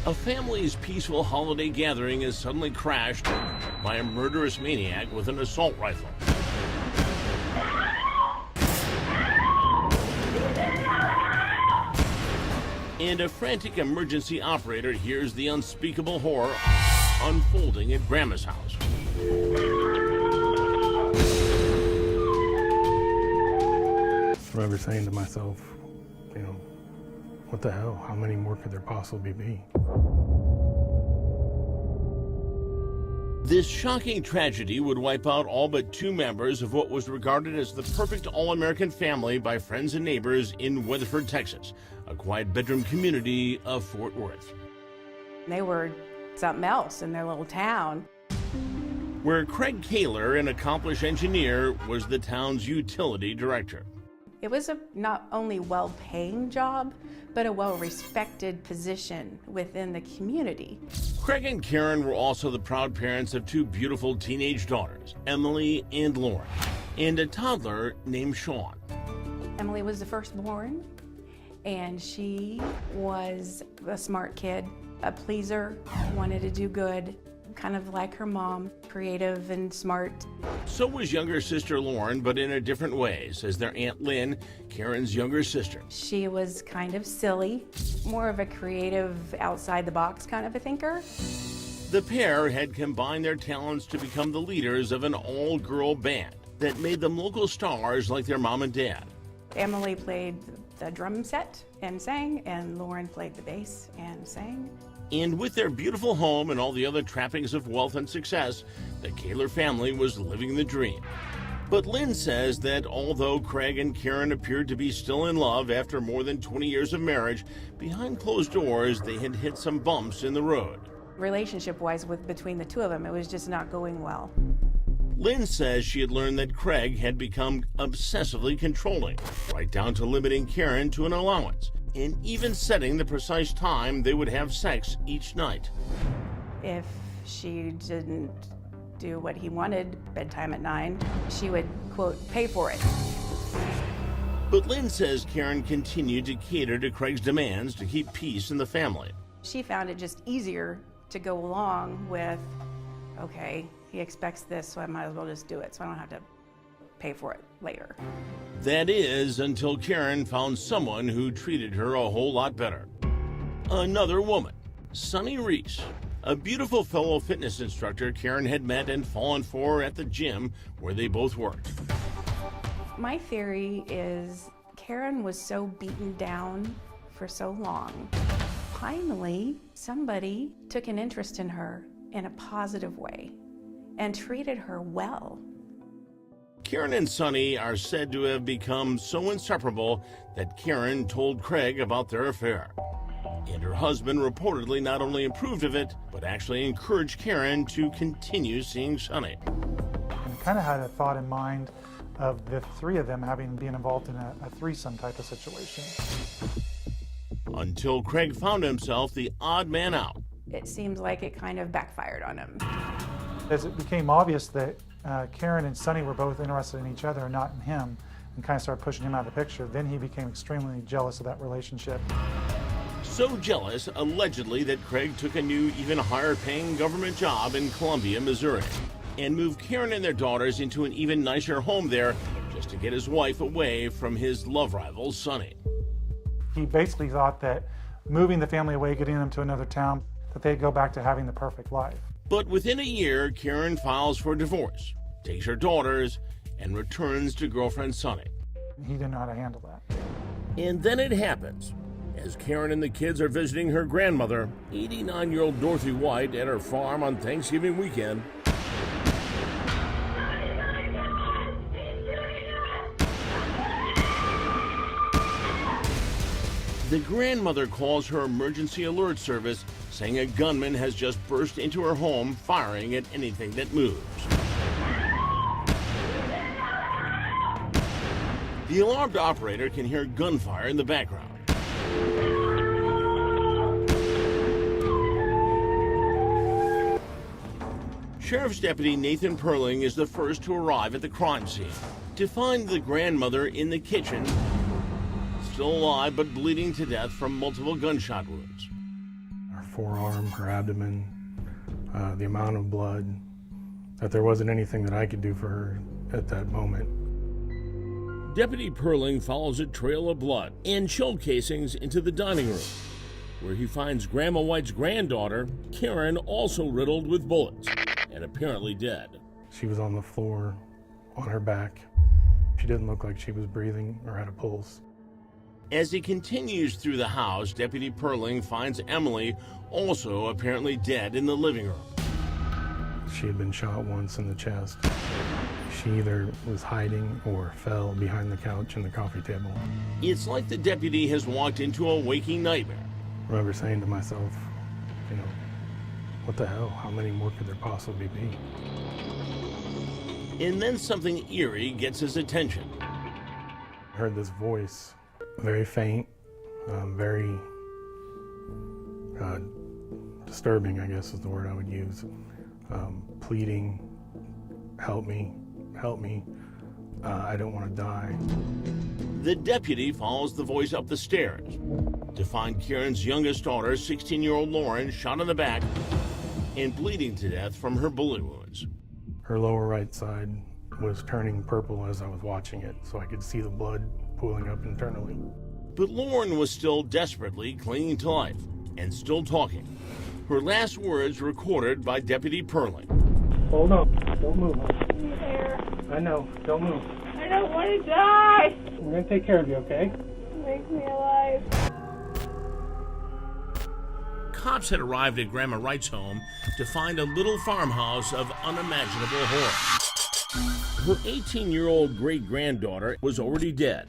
A family's peaceful holiday gathering is suddenly crashed by a murderous maniac with an assault rifle. And a frantic emergency operator hears the unspeakable horror unfolding at Grandma's house. I remember saying to myself, what the hell? How many more could there possibly be? This shocking tragedy would wipe out all but 2 members of what was regarded as the perfect all-American family by friends and neighbors in Weatherford, Texas, a quiet bedroom community of Fort Worth. They were something else in their little town. Where Craig Kaler, an accomplished engineer, was the town's utility director. It was a not only well-paying job, but a well-respected position within the community. Craig and Karen were also the proud parents of 2 beautiful teenage daughters, Emily and Lauren, and a toddler named Sean. Emily was the firstborn, and she was a smart kid, a pleaser, wanted to do good, kind of like her mom, creative and smart. So was younger sister Lauren, but in a different way, says their Aunt Lynn, Karen's younger sister. She was kind of silly, more of a creative, outside-the-box kind of a thinker. The pair had combined their talents to become the leaders of an all-girl band that made them local stars like their mom and dad. Emily played the drum set and sang, and Lauren played the bass and sang. And with their beautiful home and all the other trappings of wealth and success, the Kaler family was living the dream. But Lynn says that although Craig and Karen appeared to be still in love after more than 20 years of marriage, behind closed doors, they had hit some bumps in the road. Relationship-wise, between the 2 of them, it was just not going well. Lynn says she had learned that Craig had become obsessively controlling, right down to limiting Karen to an allowance, and even setting the precise time they would have sex each night. If she didn't do what he wanted, bedtime at 9, she would, quote, pay for it. But Lynn says Karen continued to cater to Craig's demands to keep peace in the family. She found it just easier to go along with, okay, he expects this, so I might as well just do it, so I don't have to pay for it later. That is, until Karen found someone who treated her a whole lot better. Another woman, Sunny Reese, a beautiful fellow fitness instructor Karen had met and fallen for at the gym where they both worked. My theory is Karen was so beaten down for so long. Finally, somebody took an interest in her in a positive way and treated her well. Karen and Sunny are said to have become so inseparable that Karen told Craig about their affair. And her husband reportedly not only approved of it, but actually encouraged Karen to continue seeing Sunny. And kind of had a thought in mind of the 3 of them been involved in a threesome type of situation. Until Craig found himself the odd man out. It seems like it kind of backfired on him. As it became obvious that Karen and Sunny were both interested in each other and not in him, and kind of started pushing him out of the picture, then he became extremely jealous of that relationship. So jealous, allegedly, that Craig took a new, even higher-paying government job in Columbia, Missouri, and moved Karen and their daughters into an even nicer home there just to get his wife away from his love rival, Sunny. He basically thought that moving the family away, getting them to another town, that they'd go back to having the perfect life. But within a year, Karen files for divorce, takes her daughters, and returns to girlfriend Sunny. He didn't know how to handle that. And then it happens. As Karen and the kids are visiting her grandmother, 89-year-old Dorothy White, at her farm on Thanksgiving weekend, the grandmother calls her emergency alert service, saying a gunman has just burst into her home, firing at anything that moves. The alarmed operator can hear gunfire in the background. Sheriff's Deputy Nathan Perling is the first to arrive at the crime scene to find the grandmother in the kitchen, still alive but bleeding to death from multiple gunshot wounds. Her forearm, her abdomen, the amount of blood, that there wasn't anything that I could do for her at that moment. Deputy Perling follows a trail of blood and shell casings into the dining room, where he finds Grandma White's granddaughter, Karen, also riddled with bullets and apparently dead. She was on the floor, on her back. She didn't look like she was breathing or had a pulse. As he continues through the house, Deputy Perling finds Emily also apparently dead in the living room. She had been shot once in the chest. She either was hiding or fell behind the couch and the coffee table. It's like the deputy has walked into a waking nightmare. I remember saying to myself, what the hell? How many more could there possibly be? And then something eerie gets his attention. I heard this voice, very faint, very disturbing, I guess is the word I would use, pleading, help me, I don't want to die. The deputy follows the voice up the stairs to find Karen's youngest daughter, 16-year-old Lauren, shot in the back and bleeding to death from her bullet wounds. Her lower right side was turning purple as I was watching it, so I could see the blood pooling up internally. But Lauren was still desperately clinging to life and still talking. Her last words recorded by Deputy Perling. Hold on, don't move. I'm here. I know, don't move. I don't want to die. We're gonna take care of you, okay? Make me alive. Cops had arrived at Grandma Wright's home to find a little farmhouse of unimaginable horror. Her 18-year-old great-granddaughter was already dead.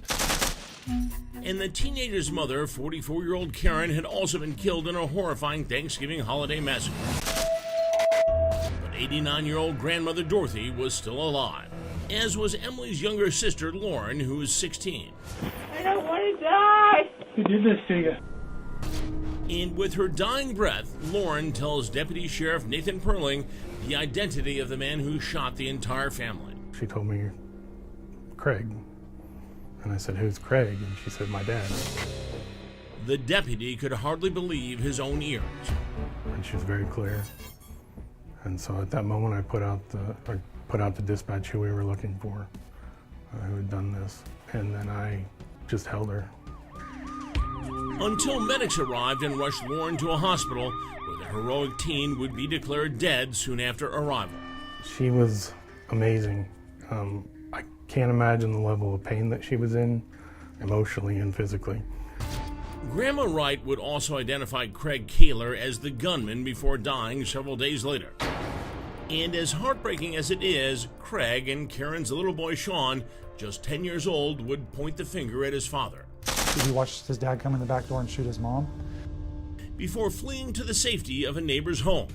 And the teenager's mother, 44-year-old Karen, had also been killed in a horrifying Thanksgiving holiday massacre. But 89-year-old grandmother Dorothy was still alive, as was Emily's younger sister, Lauren, who was 16. I don't want to die. Who did this to you? And with her dying breath, Lauren tells Deputy Sheriff Nathan Perling the identity of the man who shot the entire family. She told me, Craig. And I said, who's Craig? And she said, my dad. The deputy could hardly believe his own ears. And she was very clear. And so at that moment, I put out the dispatch who we were looking for, who had done this. And then I just held her. Until medics arrived and rushed Lauren to a hospital where the heroic teen would be declared dead soon after arrival. She was amazing. I can't imagine the level of pain that she was in, emotionally and physically. Grandma Wright would also identify Craig Kaler as the gunman before dying several days later. And as heartbreaking as it is, Craig and Karen's little boy Sean, just 10 years old, would point the finger at his father. He watched his dad come in the back door and shoot his mom. Before fleeing to the safety of a neighbor's home.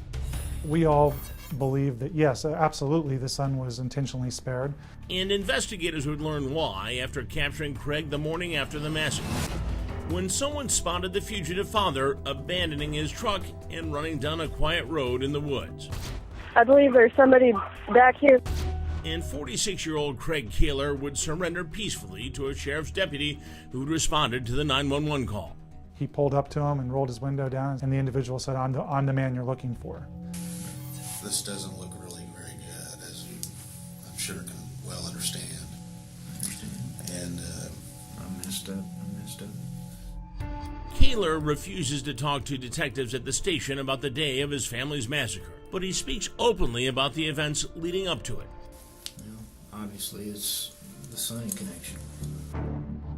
We all believe that, yes, absolutely, the son was intentionally spared. And investigators would learn why after capturing Craig the morning after the massacre, when someone spotted the fugitive father abandoning his truck and running down a quiet road in the woods. I believe there's somebody back here. And 46-year-old Craig Kaler would surrender peacefully to a sheriff's deputy who'd responded to the 911 call. He pulled up to him and rolled his window down, and the individual said, I'm the man you're looking for. This doesn't look really very good, as you, I'm sure, can well understand. And I messed up. Kaler refuses to talk to detectives at the station about the day of his family's massacre, but he speaks openly about the events leading up to it. Obviously, it's the Sonny connection.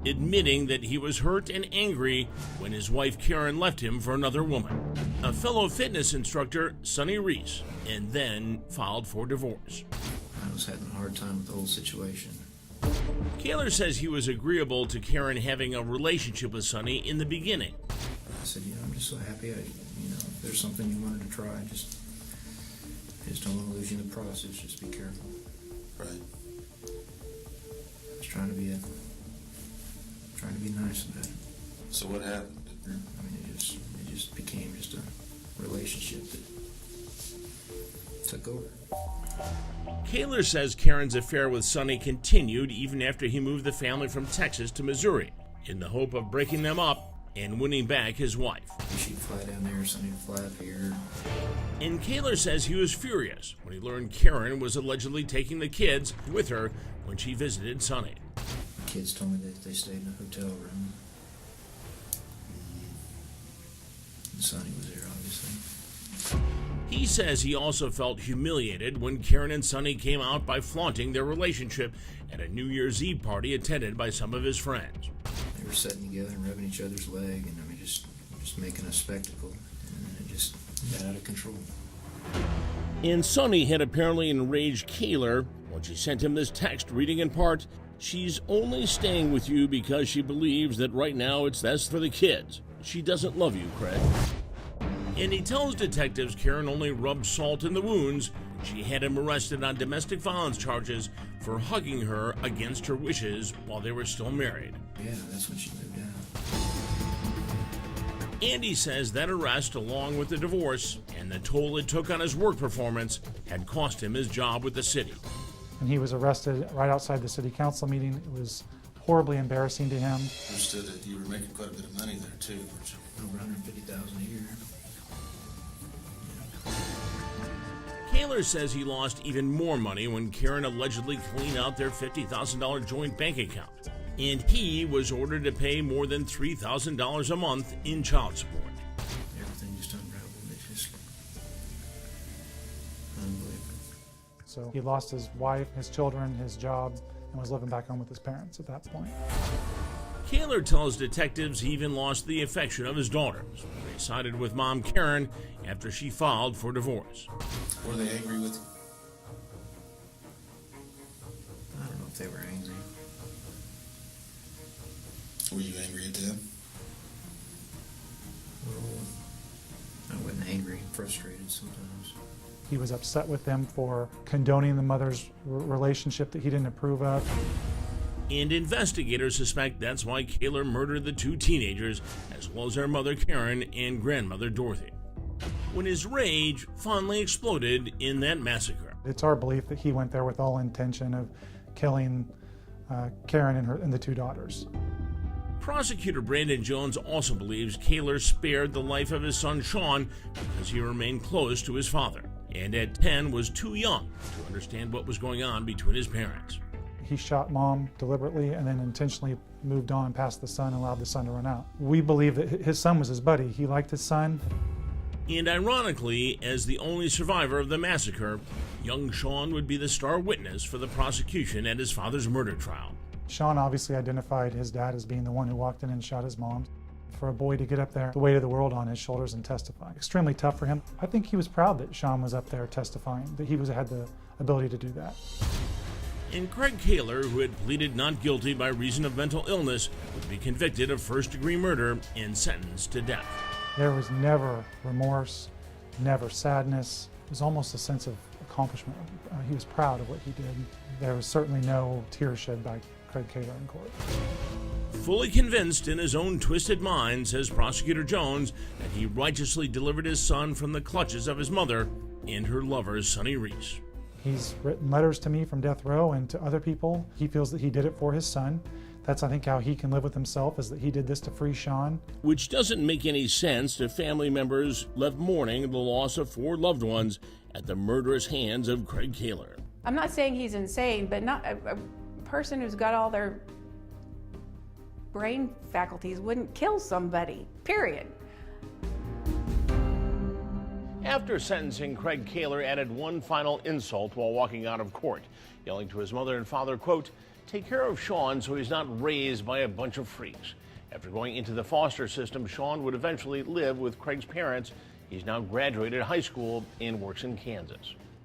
Admitting that he was hurt and angry when his wife Karen left him for another woman, a fellow fitness instructor, Sonny Reese, and then filed for divorce. I was having a hard time with the whole situation. Kaler says he was agreeable to Karen having a relationship with Sonny in the beginning. I said, I'm just so happy. If there's something you wanted to try, just don't want to lose you in the process. Just be careful. right. I was trying to be nice about it. So what happened? I mean, it just became just a relationship that took over. Kaler says Karen's affair with Sonny continued even after he moved the family from Texas to Missouri in the hope of breaking them up and winning back his wife. She'd fly down there, Sonny would fly up here. And Kaler says he was furious when he learned Karen was allegedly taking the kids with her when she visited Sonny. The kids told me that they stayed in a hotel room. And Sonny was there, obviously. He says he also felt humiliated when Karen and Sonny came out by flaunting their relationship at a New Year's Eve party attended by some of his friends. They were sitting together and rubbing each other's leg, and I mean, just making a spectacle, and then it just got out of control. And Sonny had apparently enraged Kaler when she sent him this text reading in part, "She's only staying with you because she believes that right now it's best for the kids. She doesn't love you, Craig." And he tells detectives Karen only rubbed salt in the wounds. She had him arrested on domestic violence charges for hugging her against her wishes while they were still married. Yeah, that's when she moved out. Andy says that arrest, along with the divorce and the toll it took on his work performance, had cost him his job with the city. And he was arrested right outside the city council meeting. It was horribly embarrassing to him. Understood that you were making quite a bit of money there too, weren't you? Over $150,000 a year. Kaler says he lost even more money when Karen allegedly cleaned out their $50,000 joint bank account. And he was ordered to pay more than $3,000 a month in child support. Everything just unraveled. It's just unbelievable. So he lost his wife, his children, his job, and was living back home with his parents at that point. Kaler tells detectives he even lost the affection of his daughters. They sided with mom Karen after she filed for divorce. Were they angry with you? I don't know if they were angry. Were you angry at them? Well, I wasn't angry, frustrated sometimes. He was upset with them for condoning the mother's relationship that he didn't approve of. And investigators suspect that's why Kaler murdered the two teenagers, as well as their mother Karen and grandmother Dorothy, when his rage finally exploded in that massacre. It's our belief that he went there with all intention of killing Karen and the two daughters. Prosecutor Brandon Jones also believes Kaler spared the life of his son Sean because he remained close to his father, and at 10 was too young to understand what was going on between his parents. He shot mom deliberately and then intentionally moved on past the son and allowed the son to run out. We believe that his son was his buddy. He liked his son. And ironically, as the only survivor of the massacre, young Sean would be the star witness for the prosecution at his father's murder trial. Sean obviously identified his dad as being the one who walked in and shot his mom. For a boy to get up there, the weight of the world on his shoulders and testify, extremely tough for him. I think he was proud that Sean was up there testifying, that he had the ability to do that. And Craig Kaler, who had pleaded not guilty by reason of mental illness, would be convicted of first-degree murder and sentenced to death. There was never remorse, never sadness. It was almost a sense of accomplishment. He was proud of what he did. There was certainly no tears shed by Craig Kaler in court. Fully convinced in his own twisted mind, says Prosecutor Jones, that he righteously delivered his son from the clutches of his mother and her lover, Sonny Reese. He's written letters to me from death row and to other people. He feels that he did it for his son. That's, I think, how he can live with himself, is that he did this to free Sean. Which doesn't make any sense to family members left mourning the loss of 4 loved ones at the murderous hands of Craig Kaler. I'm not saying he's insane, but not a person who's got all their brain faculties wouldn't kill somebody, period. After sentencing, Craig Kaler added one final insult while walking out of court, yelling to his mother and father, quote, "Take care of Sean so he's not raised by a bunch of freaks." After going into the foster system, Sean would eventually live with Craig's parents. He's now graduated high school and works in Kansas.